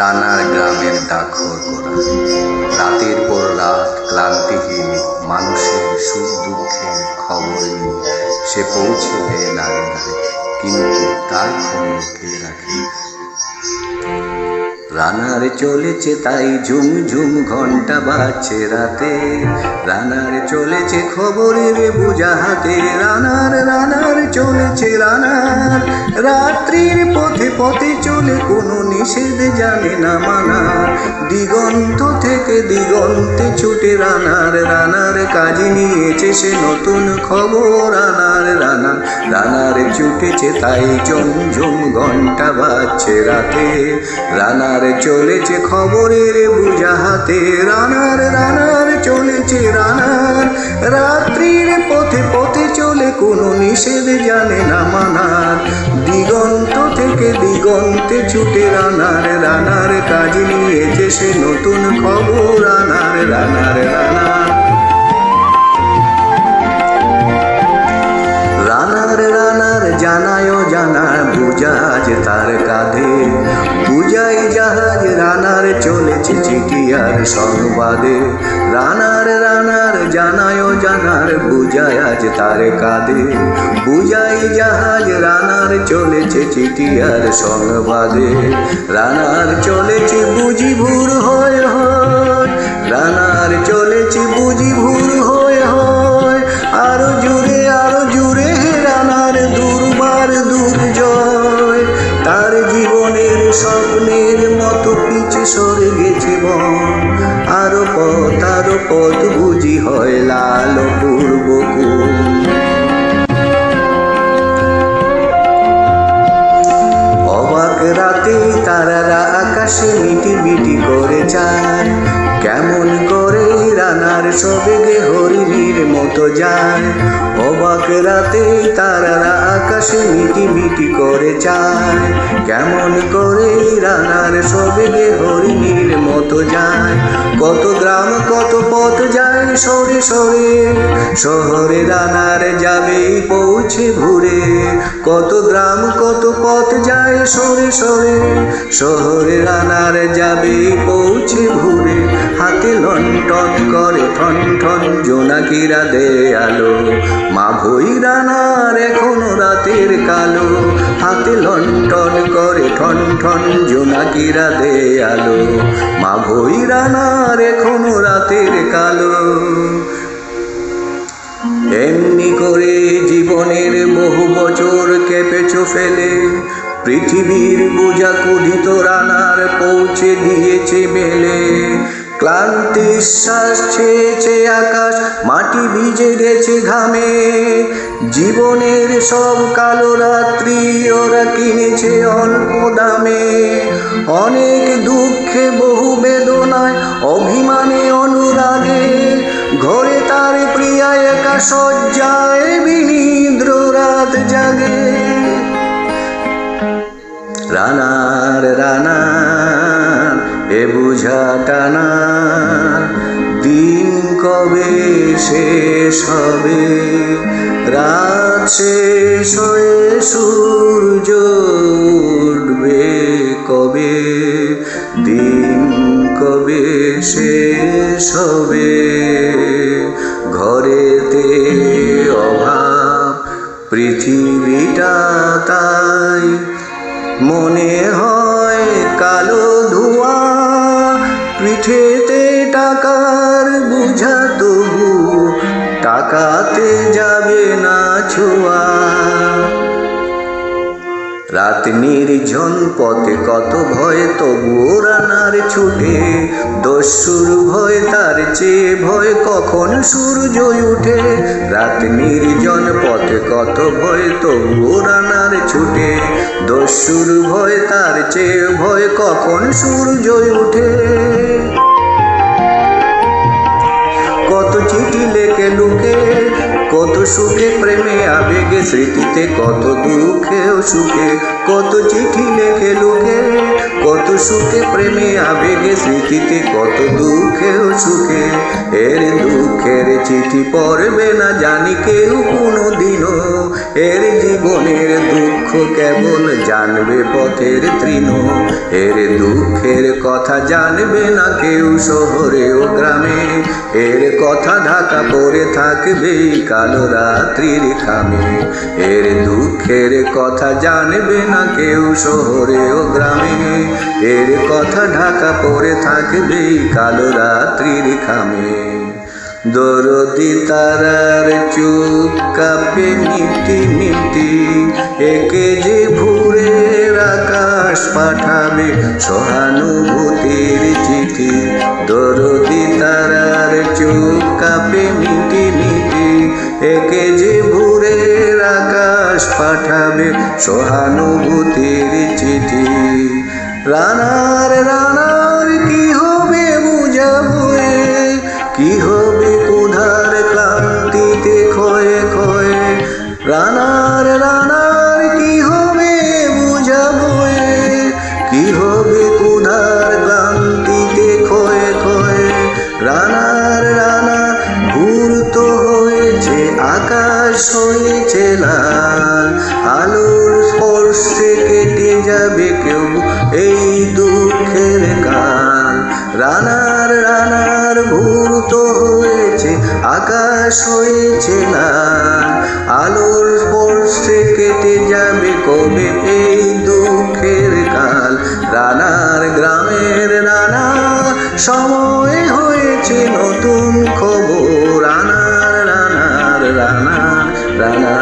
রানার গ্রামের ডাকঘর করা। রাতের পর রাত ক্লান্তিহীন মানুষের সুখ দুঃখের খবর নিয়ে সে পৌঁছে দেয় নারে নারে, কিন্তু তার খবর কে রাখে? রানার চলেছে তাই ঝুম ঝুম ঘন্টা বাজছে রাতে, রানার চলেছে খবরের বোঝা হাতে। রানার রানার চলেছে রানার, রাত্রির পথে পথে চলে কোনো নিষেধ জানে না মানা। দিগন্ত থেকে দিগন্তে ছুটে রানার, রানার কাজে নিয়েছে সে নতুন খবর। রানার রানার রানার ছুটেছে তাই ঝুম ঝুম ঘন্টা বাজছে রাতে, রানার চলেছে খবরের বোঝা হাতে। রানার রানার চলেছে রানার, রাত্রির পথে পথে চলে কোনো নিষেধ জানে না মানার। দিগন্ত থেকে দিগন্তে ছুটে রানার, রানার কাজ নিয়েছে সে নতুন খবর। রানার রানার রানার রানার রানার জানায় জানার বুঝাজ তার কাঁধে, বুঝাই জাহাজ রানার চলেছে চিঠি আর সংবাদে। রানার রানার জানায় জানার বুঝাই আজ তার কাঁধে, বুঝাই জাহাজ রানার চলেছে চিঠি আর সংবাদে। রানার চলেছে বুঝি ভোর হয় হয়, রানার চলেছে বুঝি ভোর হয় হয়। আরো জুড়ে রানার দুর্বার দুর্জয়, তার জীবনের স্বপ্নের মতো পিছে সরে গেছে বন। আরো পথ বুঝি হয় লাল পূর্বকুল। অবাক রাতে তারারা আকাশে মিটি মিটি করে যায়, কেমন করে রানার সবেগে হরিণীর মতো যায়। অবাক রাতে তারারা আকাশে মিটি মিটি করে যায়, কেমন করে রানার সবেগে হরিণীর মতো যায়। কত গ্রাম কত পথ যায় সরে সরে, শহরে রানার যাবে পৌঁছে ঘুরে। কত গ্রাম কত পথ যায় সরে সরে, শহরে রানার যাবে পৌঁছে ঘুরে। হাতে লণ্ঠন করে ঠন ঠন জোনাকিরা দে আলো, মা ভই রানার এখনো রাতের কালো। হাতে লণ্ঠন করে ঠন ঠন জোনাকিরা দে আলো, মা ভই রানার এখনো রাতের কালো। এমনি করে জীবনের বহু বছর কেঁপেছ ফেলে, পৃথিবীর বোঝা কুধিত রানার পৌঁছে দিয়েছে বেলে। ক্লান্তি শ্বাস ছেয়েছে আকাশ, মাটি ভিজে গেছে ঘামে। জীবনের সব কালো রাত্রি ওরা কিনেছে অল্প দামে। অনেক দুঃখে বহু বেদনায় অভিমানে অনুরাগে, ঘরে তার প্রিয়া একা শয্যায় বিনিদ্র রাত জাগে। রানার রানার এ বুঝা টানা, দিন কবে শেষ হবে? রাত শেষ হয়ে সূর্য উঠবে কবে? দিন কবে শেষ হবে? ঘরেতে অভাব পৃথিবীটা তাই মনে হয় কালো ধোঁয়া। পিঠেতে টাকার বোঝা তবু টাকাতে যাবে না ছোঁয়া। রাত নির্জন পথে কত ভয় তবুও রানার ছুটে, দস্যুর ভয় তার চেয়ে ভয় কখন সূর্য উঠে। রাত নির্জন পথে কত ভয় তবুও রানার ছুটে, দস্যুর ভয় তার চেয়ে ভয় কখন সূর্য উঠে। কত চিঠি লেখে লুকে, কত সুখে প্রেমে আবেগে স্মৃতিতে, কত দুঃখেও সুখে। কত চিঠি লেখে লুকে, কত সুখে প্রেমে আবেগে স্মৃতিতে, কত দুঃখেও সুখে। এর দুঃখের চিঠি পড়বে না জানি কেউ কোনো দিনও, এর জীবনের দুঃখ কেবল জানবে পথের তৃণ, এর দুঃখের কথা জানবে না কেউ শহরে ও গ্রামে, এর কথা ঢাকা পড়ে থাকবে কালো রাত্রির খামে, এর দুঃখের কথা জানবে না কেউ শহরে ও গ্রামে, এর কথা ঢাকা পড়ে থাকবে কালো রাত্রির খামে। দরদি তারার চুপ কাঁপে মিটি মিটি, একে যে ভোরের আকাশ পাঠাবে সহানুভূতির চিঠি। দরদি তারার চুপ কাঁপে মিটি মিটি, একে যে ভোরের আকাশ পাঠাবে সহানুভূতির চিঠি। রানার রানার কি হবে বুঝাবো, কি হবে ক্ষুধার ক্লান্তিতে ক্ষয়ে ক্ষয়ে। রানার রানার কি হবে বুঝাবো, কি হবে ক্ষুধার ক্লান্তিতে ক্ষয়ে ক্ষয়ে। রানার রানা ভোর তো হয়েছে, আকাশ হয়েছে লাল, আলোর স্পর্শে কেটে যাবে কেউ এই দুঃখের কাল। রানার রানার ভোর তো হয়েছে, আকাশ হয়েছে লাল, আলোর স্পর্শে কেটে যাবে কবে এই দুঃখের কাল। রানার গ্রামের রানা সময় হয়েছে নতুন খবর। রানার রানার রানার রানা।